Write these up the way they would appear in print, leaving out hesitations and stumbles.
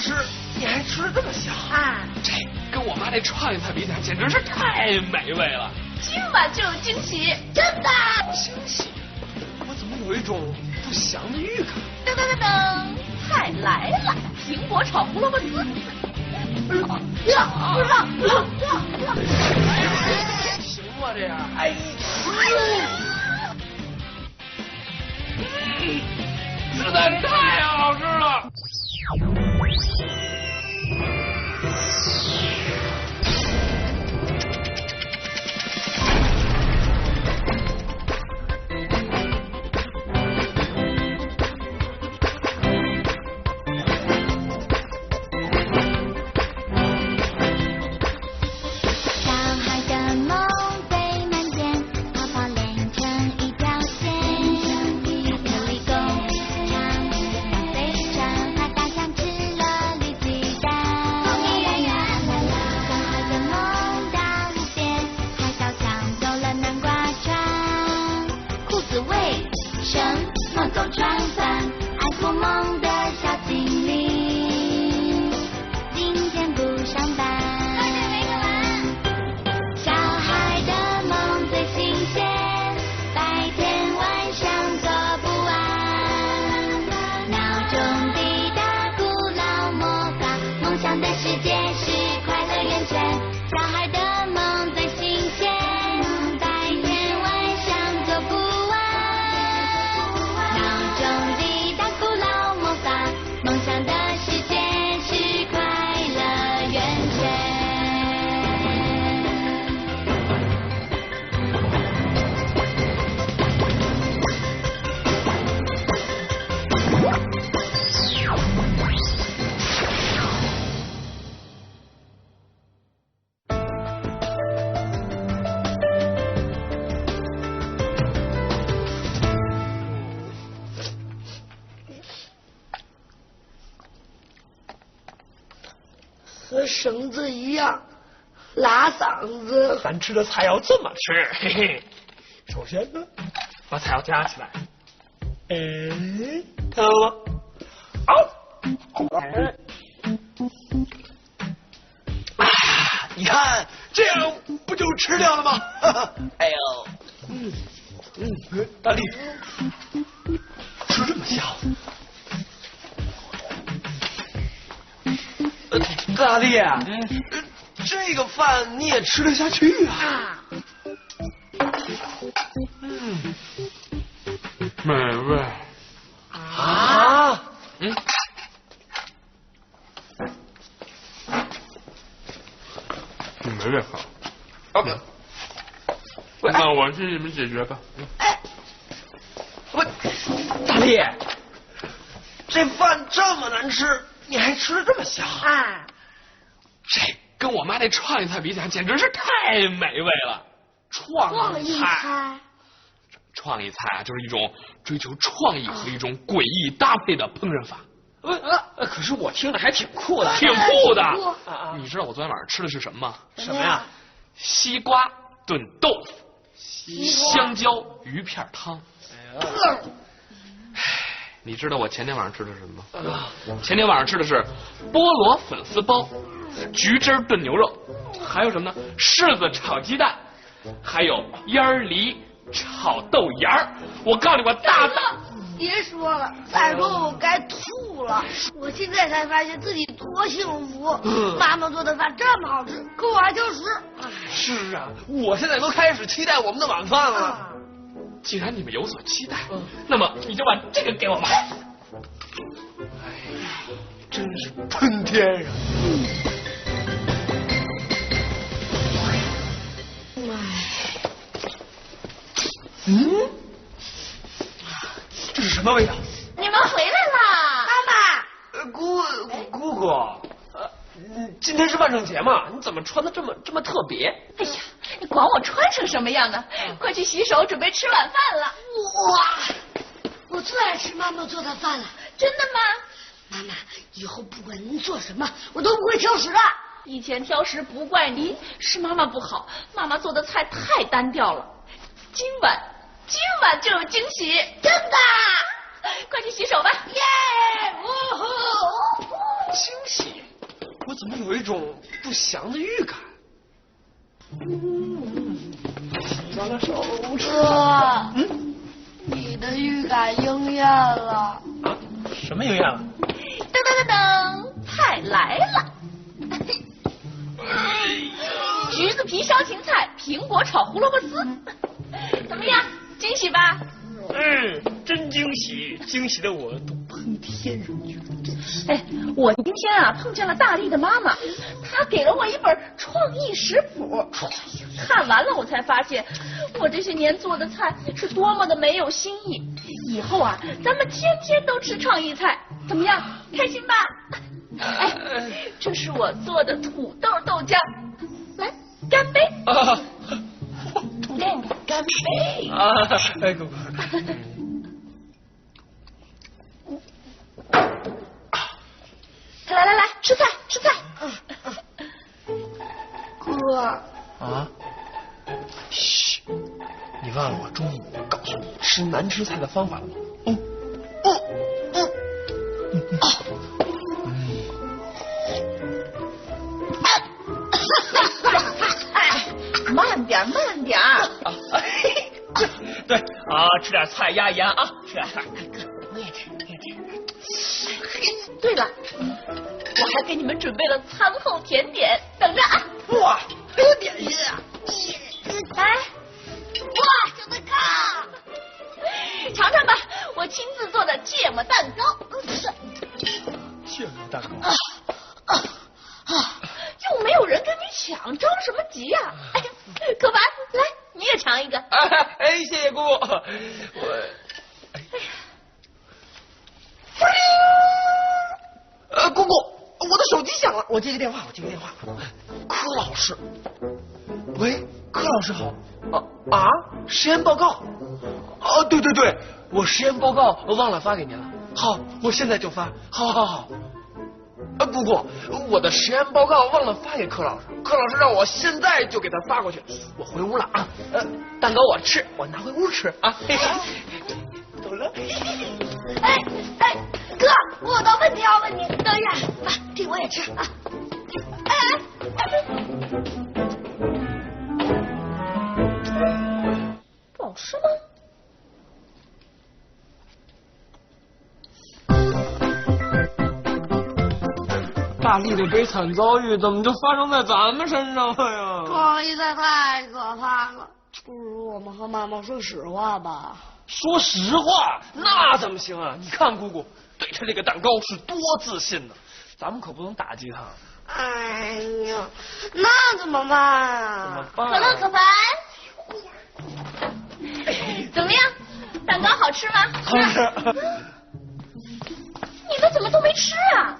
吃，你还吃的这么香啊！这跟我妈那创意菜比起来，简直是太美味了。今晚就有惊喜，真的！惊喜？我怎么有一种不祥的预感？噔噔噔噔，菜来了！苹果炒胡萝卜丝。行吗这样？哎，实在太好吃了。和绳子一样拉嗓子。咱吃的菜要这么吃，嘿嘿。首先呢，把菜要夹起来，哎，看到了吗？啊，你看这样不就吃掉了吗？哎呦，大力，吃这么香。大力，这个饭你也吃得下去啊？美味啊！美味好。OK，那我替你们解决吧。我，大力，这饭这么难吃，你还吃得这么香啊？这跟我妈那创意菜比起来，简直是太美味了。创意菜。创意菜啊，就是一种追求创意和一种诡异搭配的烹饪法。可是我听着还挺酷的。挺酷的。你知道我昨天晚上吃的是什么吗？什么呀？西瓜炖豆腐，香蕉鱼片汤。你知道我前天晚上吃的是什么吗？前天晚上吃的是菠萝粉丝包、橘汁炖牛肉，还有什么呢？柿子炒鸡蛋，还有烟梨炒豆芽儿。我告诉你，我大大别说了，再说我该吐了。我现在才发现自己多幸福，妈妈做的饭这么好吃，可我还挑食。是啊，我现在都开始期待我们的晚饭了。既然你们有所期待，那么你就把这个给我们。哎呀，真是喷天啊！这是什么味道？你们回来啦！妈妈，姑姑，今天是万圣节嘛？你怎么穿的这么特别？哎呀，你管我穿成什么样呢？快去洗手，准备吃晚饭了。哇，我最爱吃妈妈做的饭了。真的吗？妈妈，以后不管您做什么，我都不会挑食的。以前挑食不怪你，是妈妈不好，妈妈做的菜太单调了。今晚就有惊喜，真的！快去洗手吧！耶！惊喜。种不祥的预感。洗完了手，哥，你的预感应验了。啊？什么应验了？噔噔噔噔，菜来了。橘子皮烧芹菜，苹果炒胡萝卜丝，怎么样？惊喜吧？真惊喜，惊喜的我都喷天上去了。哎，我今天啊碰见了大力的妈妈，她给了我一本创意食谱，看完了我才发现，我这些年做的菜是多么的没有新意。以后啊，咱们天天都吃创意菜，怎么样？开心吧？哎，这是我做的土豆豆浆，来干杯！土豆干杯！哎，哥哥。来，吃菜，吃菜。哥，啊？嘘，你忘了我中午告诉你吃难吃菜的方法了吗？慢点。对啊，吃点菜压压啊，吃点菜。你也吃。对了，我还给你们准备了餐后甜点，等着啊！哇，还有点心啊！来，哇，小蛋糕，尝尝吧，我亲自做的芥末蛋糕。芥末蛋糕。又没有人跟你抢，着什么急呀？可凡，来，你也尝一个。哎，谢谢姑姑。姑姑，我的手机响了，我接个电话。柯老师，喂，柯老师好。实验报告。对，我实验报告忘了发给您了。好，我现在就发。好。姑姑，我的实验报告忘了发给柯老师，柯老师让我现在就给他发过去。我回屋了啊。蛋糕我吃，我拿回屋吃啊。走了。哎，哥，我有道问题要问你，等一下，这我也吃啊。不好吃吗？大力的悲惨遭遇怎么就发生在咱们身上了呀？创意菜太可怕了，不如我们和妈妈说实话吧。说实话，那怎么行啊？你看姑姑对他这个蛋糕是多自信呢，咱们可不能打击他。哎呀，那怎么办啊？可乐可凡，怎么样？蛋糕好吃吗？好吃。你们怎么都没吃啊？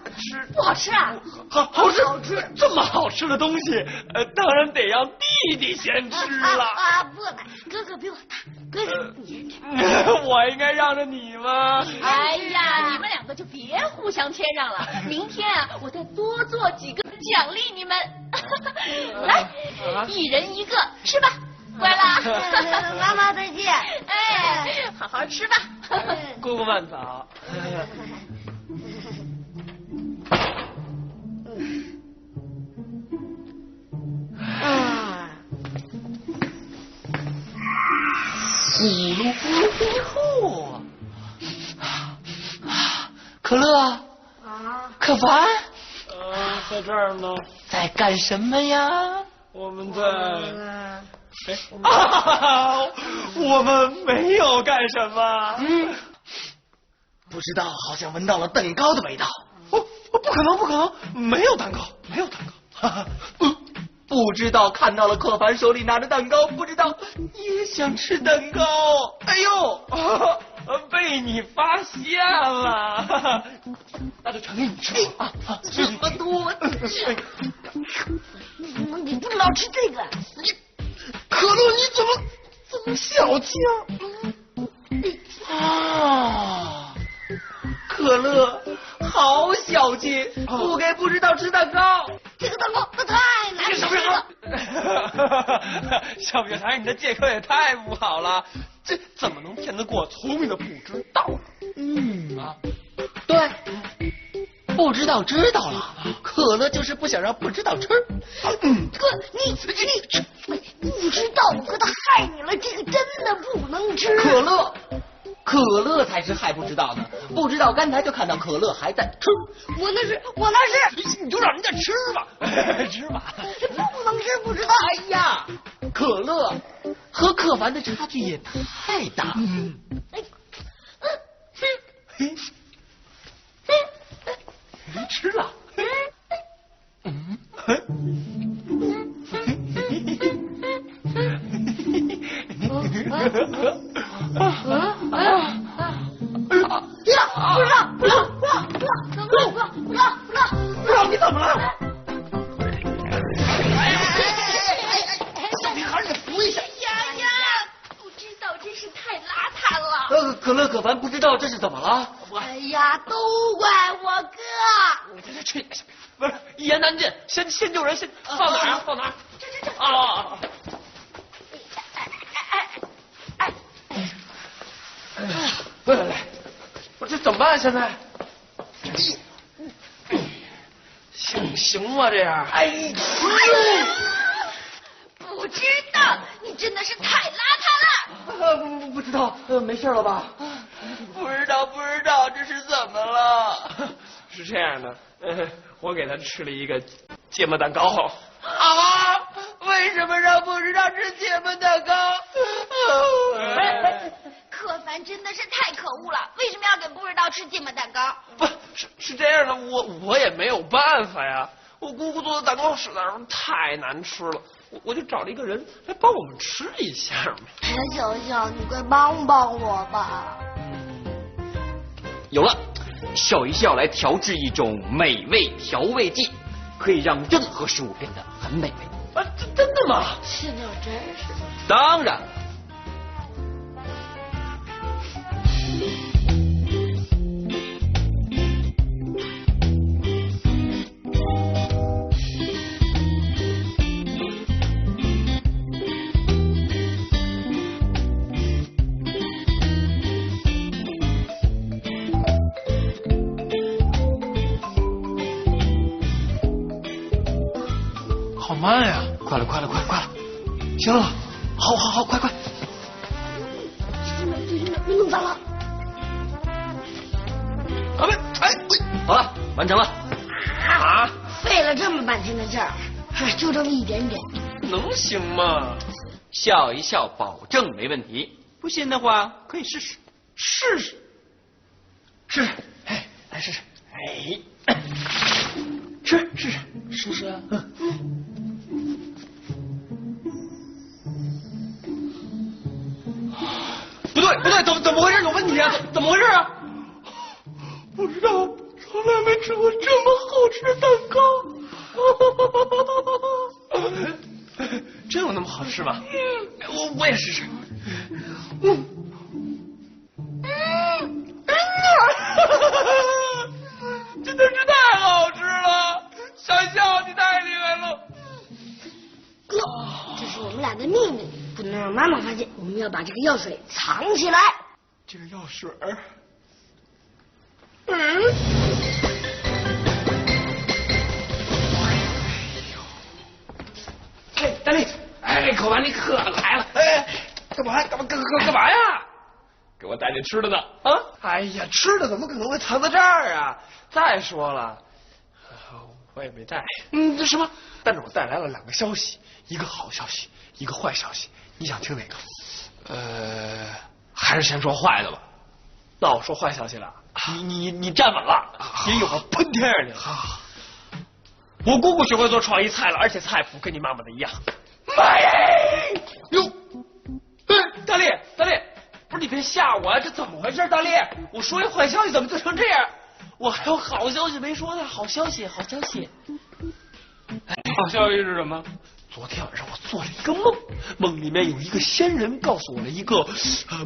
不好吃啊？好吃！这么好吃的东西，当然得让弟弟先吃了。不能，哥哥比我大，哥你先吃。我应该让着你吗？哎呀，你们两个就别互相谦让了。明天啊，我再多做几个奖励你们。来，一人一个，吃吧，乖啦。妈妈再见。哎，好好吃吧。姑姑慢走。呼噜呼噜可乐可凡在这儿呢，在干什么呀？我们在我们没有干什么。不知道，好像闻到了蛋糕的味道。不可能，没有蛋糕。不知道看到了可凡手里拿着蛋糕，不知道也想吃蛋糕。哎呦，被你发现了，那就全给你吃吧啊！这么多，你不知道吃这个？可乐，你怎么小气啊？可乐好小气，不给不知道吃蛋糕。这个蛋糕那太难吃了。小雪台，你的借口也太不好了，这怎么能骗得过聪明的不知道呢？对，不知道知道了，可乐就是不想让不知道吃。你不知道，我可他害你了，这个真的不能吃。可乐才是还不知道呢，不知道刚才就看到可乐还在吃。我那是，你就让人家吃吧，吃吧。不能吃，不知道。哎呀，可乐和可凡的差距也太大了。吃了。不知道，你怎么了？小屁孩，你扶一下。呀，不知道真是太邋遢了。可乐可凡不知道这是怎么了？哎呀，都怪我哥。去，不是一言难尽，先救人，先放哪儿啊？放哪儿？这啊！来，我这怎么办？现在行吗？这样？不知道，你真的是太邋遢了。不知道，没事了吧？不知道，这是怎么了？是这样的，我给他吃了一个芥末蛋糕。啊！为什么让不知道吃芥末蛋糕？可凡真的是太可恶了，为什么要给不知道吃芥末蛋糕？不是这样的，我也没有办法呀。我姑姑做的蛋糕实在是太难吃了，我就找了一个人来帮我们吃一下嘛。小小，你快帮帮我吧。有了，笑一笑来调制一种美味调味剂，可以让任何食物变得很美味。啊，真的吗？是的，真是。当然。好慢呀！快了！行了，好，快！你弄咋了？好了，完成了。啊？费了这么半天的劲儿，就这么一点点，能行吗？笑一笑，保证没问题。不信的话，可以试试。试，来试试，试试啊！不对，怎么回事？有问题啊？怎么回事啊？不知道，从来没吃过这么好吃的蛋糕。真有那么好吃吗？我也试试。真的是太好吃了！小笑，你太厉害了。哥，这是我们俩的秘密，不能让妈妈发现。我们要把这个药水藏起来。这个药水大力，可凡你可来了，干嘛呀？给我带点吃的呢啊！哎呀，吃的怎么可能会藏在这儿啊？再说了，我也没带。这什么？但是我带来了2个消息，一个好消息，一个坏消息。你想听哪个？还是先说坏的吧。那我说坏消息了，你站稳了，别一会儿喷天上去了。我姑姑学会做创意菜了，而且菜谱跟你妈妈的一样。妈呀！哟，大力，不是你别吓我啊！这怎么回事？大力，我说一坏消息怎么就成这样？我还有好消息没说呢，好消息。好消息是什么？昨天晚上我做了一个梦，梦里面有一个仙人告诉我了一个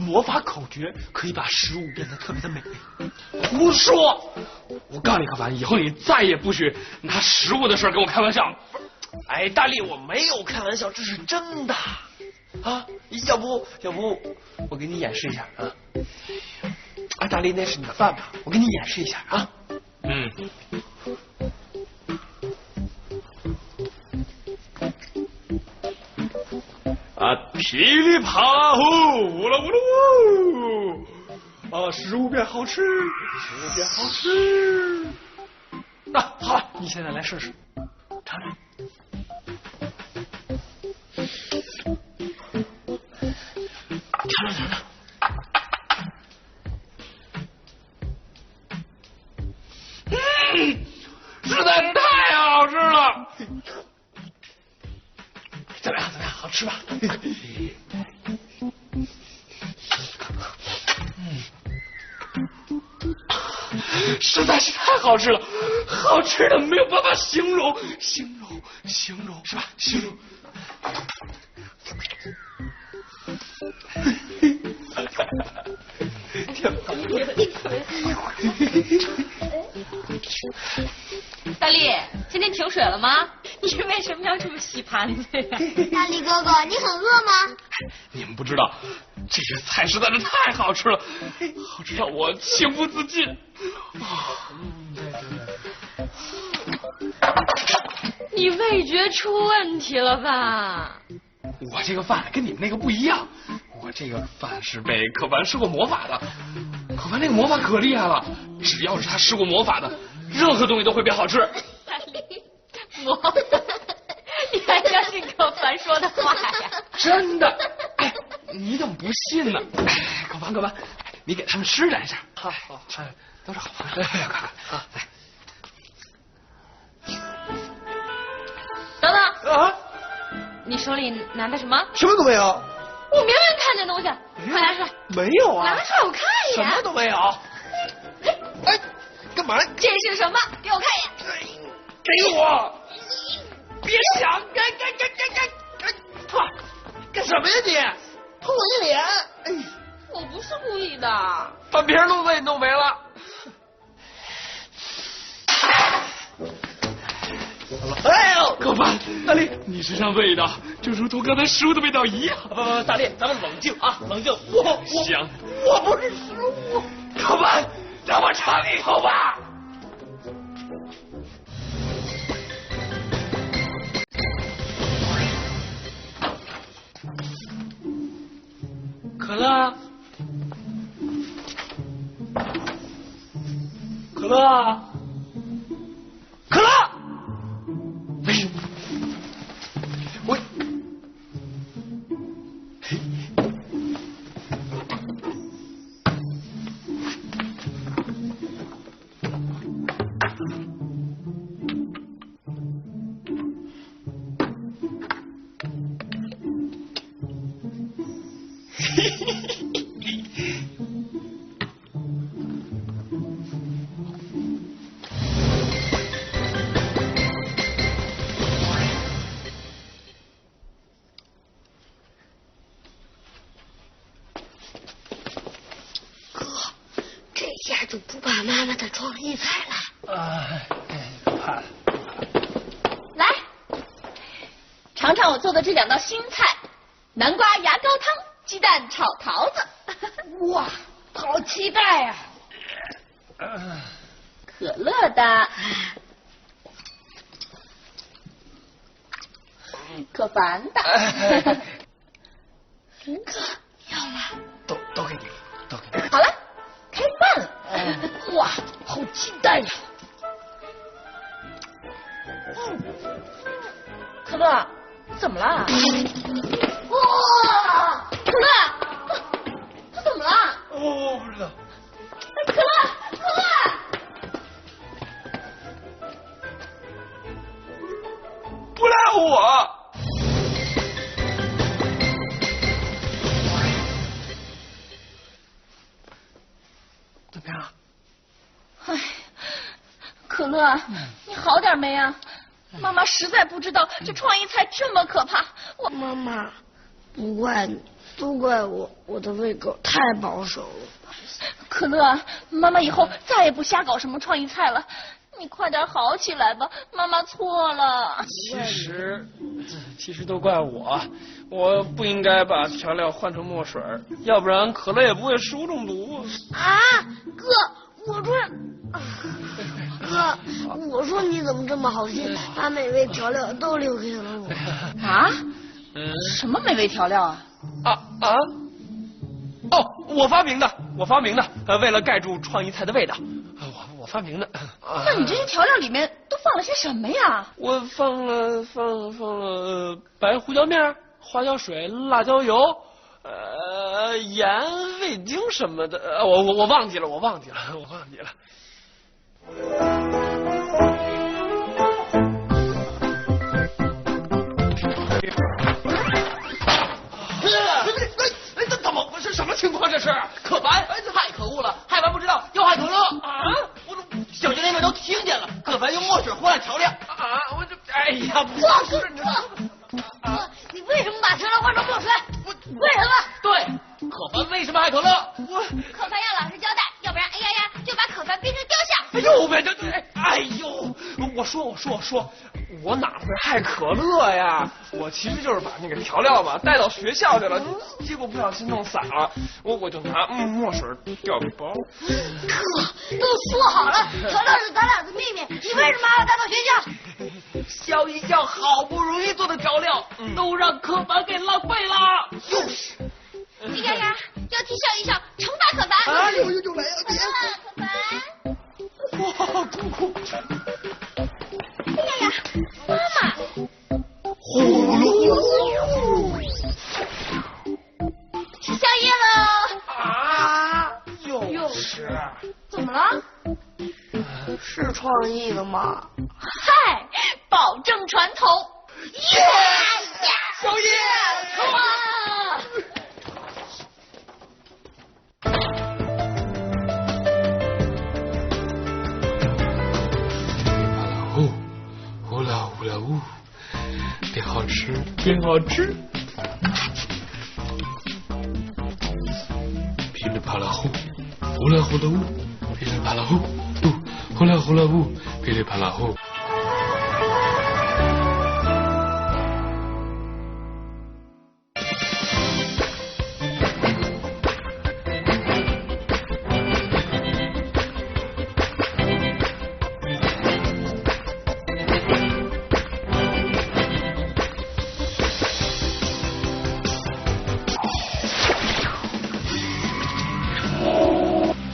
魔法口诀，可以把食物变得特别的美味。胡说！我告诉你，可凡，以后你再也不许拿食物的事跟我开玩笑。哎，大力，我没有开玩笑，这是真的啊！要不我给你演示一下啊？哎，大力，那是你的饭吧？我给你演示一下啊。噼里啪啦呼，呜啦呜啦呜。食物变好吃，食物变好吃。好了，你现在来试试，尝尝。尝尝。实在太好吃了。怎么样？好吃吧？实在是太好吃了，好吃的没有办法形容是吧？形容。大力，今天停水了吗？你为什么要这么洗盘子呀？大力哥哥，你很饿吗？你们不知道，这个菜实在是太好吃了，好吃到我情不自禁。你味觉出问题了吧？我这个饭跟你们那个不一样，我这个饭是被可凡施过魔法的。可凡那个魔法可厉害了，只要是他施过魔法的，任何东西都会变好吃。大力，你还相信可凡说的话呀？真的。哎，你怎么不信呢？哎，可凡，你给他们施展一下。好，都是好朋友。快，好，来。等等啊！你手里拿的什么？什么都没有。我明明看见东西，快拿出来！没有啊！拿出来我看一眼。什么都没有。哎，干嘛？这是什么？给我看一眼。给我！别想！给！干什么呀你？碰我一脸！哎，我不是故意的。把别人弄死也弄没了。哎呦，可凡，大力，你身上味道就如同刚才食物的味道一样。大力，咱们冷静啊，冷静。香。我不是食物。可凡，让我尝一口吧。可乐，可乐。我。就不怕妈妈的创意菜了。怕了。来，尝尝我做的这2道新菜：南瓜牙膏汤、鸡蛋炒桃子。哇，好期待呀！可乐的，可凡的。哥，要了。都给你，都给你。好了，开饭了。哇，好期待呀！可乐，怎么了？哇，可乐，这怎么了？我不知道。可乐，不赖我。怎么样？哎，可乐，你好点没啊？妈妈实在不知道这创意菜这么可怕。妈妈，不怪你，都怪我，我的胃口太保守了。可乐，妈妈以后再也不瞎搞什么创意菜了。你快点好起来吧，妈妈错了。其实都怪我不应该把调料换成墨水，要不然可乐也不会食物中毒。啊，哥，我说你怎么这么好心，把美味调料都留给了我？啊？什么美味调料啊？哦，我发明的，为了盖住创意菜的味道，我发明的。那你这些调料里面都放了些什么呀？我放了白胡椒面、花椒水、辣椒油，盐、味精什么的，我忘记了。怎么回事？什么情况这是？可凡，太可恶了！害凡不知道，要害可乐啊！小学那边都听见了，可凡用墨水和了调料啊！哎呀，不是你。你为什么把调料换成墨水？为什么？对，可凡为什么害可乐？可凡要老实交代，要不然哎呀就把可凡变成雕像。哎呦，我说，我哪会害可乐呀？我其实就是把那个调料吧带到学校去了，结果不小心弄洒了，我就拿墨水调一包。都说好了，调料是咱俩的秘密，你为什么还要带到学校？笑一笑，好不容易做的调料，都让可凡给浪费了。就是。呀呀，要替笑一笑惩罚可凡。啊，又来了，可凡。哇，哭。呀，妈妈。呼噜。吃宵夜喽。啊，又是。怎么了？是创意的吗？嗨，保证传统。耶！宵夜，come on！呼啦呜，变好吃，变好吃。噼里啪啦呼，呼啦呜，噼里啪啦呼，呼啦呜，噼里啪啦呼。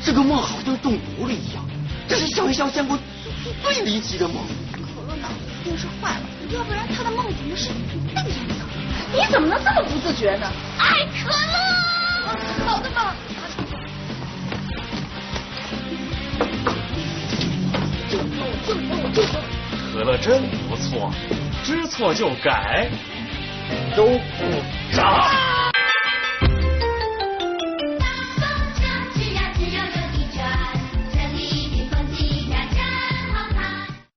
这个梦好像中毒了一样，这是小一笑见过最离奇的梦。可乐脑子一定是坏了，要不然他的梦怎么是那样的？你怎么能这么不自觉呢？爱可乐，好的嘛。就可乐真不错，知错就改，都不长。